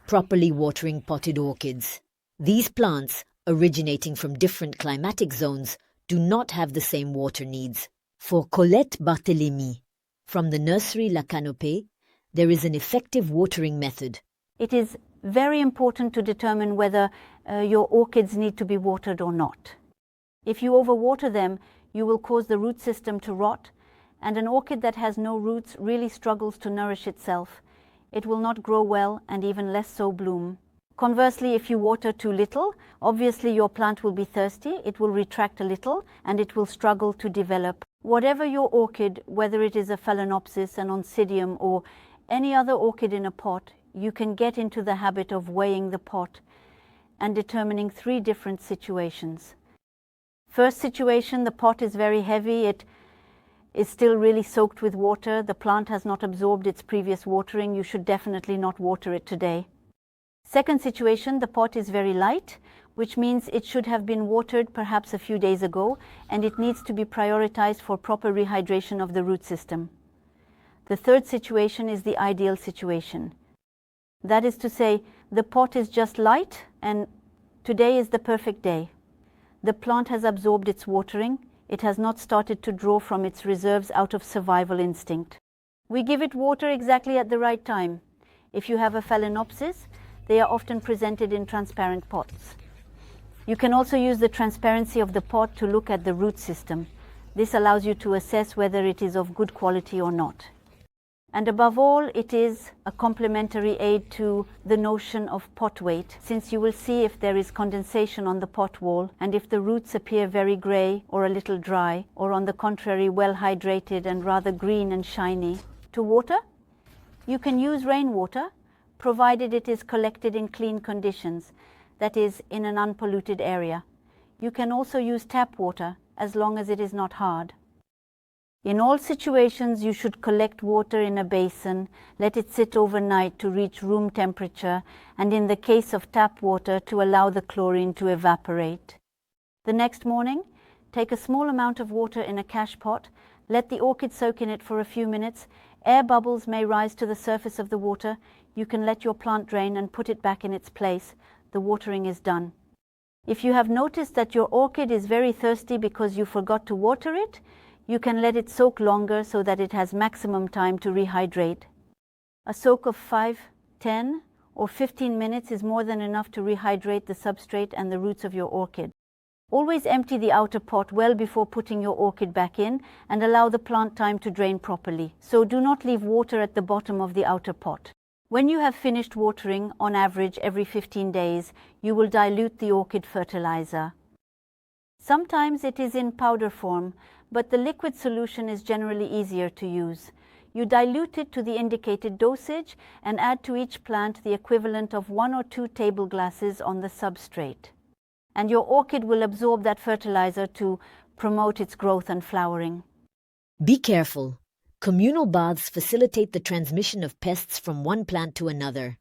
properly watering potted orchids. These plants, originating from different climatic zones, do not have the same water needs. For Colette Barthelemy, from the nursery La Canopée, there is an effective watering method. It is very important to determine whether your orchids need to be watered or not. If you overwater them, you will cause the root system to rot, and an orchid that has no roots really struggles to nourish itself. It will not grow well and even less so bloom. Conversely, if you water too little, obviously your plant will be thirsty, it will retract a little, and it will struggle to develop. Whatever your orchid, whether it is a Phalaenopsis, an Oncidium, or any other orchid in a pot, you can get into the habit of weighing the pot and determining 3 different situations. First situation, the pot is very heavy, it is still really soaked with water, the plant has not absorbed its previous watering, you should definitely not water it today. Second situation, the pot is very light, which means it should have been watered perhaps a few days ago, and it needs to be prioritized for proper rehydration of the root system. The third situation is the ideal situation. That is to say, the pot is just light and today is the perfect day. The plant has absorbed its watering, it has not started to draw from its reserves out of survival instinct. We give it water exactly at the right time. If you have a Phalaenopsis, they are often presented in transparent pots. You can also use the transparency of the pot to look at the root system. This allows you to assess whether it is of good quality or not. And above all, it is a complementary aid to the notion of pot weight, since you will see if there is condensation on the pot wall and if the roots appear very grey or a little dry, or on the contrary well hydrated and rather green and shiny. To water, you can use rainwater, provided it is collected in clean conditions, that is, in an unpolluted area. You can also use tap water, as long as it is not hard. In all situations, you should collect water in a basin, let it sit overnight to reach room temperature, and in the case of tap water, to allow the chlorine to evaporate. The next morning, take a small amount of water in a cache pot, let the orchid soak in it for a few minutes. Air bubbles may rise to the surface of the water. You can let your plant drain and put it back in its place. The watering is done. If you have noticed that your orchid is very thirsty because you forgot to water it, you can let it soak longer so that it has maximum time to rehydrate. A soak of 5, 10, or 15 minutes is more than enough to rehydrate the substrate and the roots of your orchid. Always empty the outer pot well before putting your orchid back in and allow the plant time to drain properly. So do not leave water at the bottom of the outer pot. When you have finished watering, on average every 15 days, you will dilute the orchid fertilizer. Sometimes it is in powder form, but the liquid solution is generally easier to use. You dilute it to the indicated dosage and add to each plant the equivalent of 1 or 2 table glasses on the substrate. And your orchid will absorb that fertilizer to promote its growth and flowering. Be careful. Communal baths facilitate the transmission of pests from one plant to another.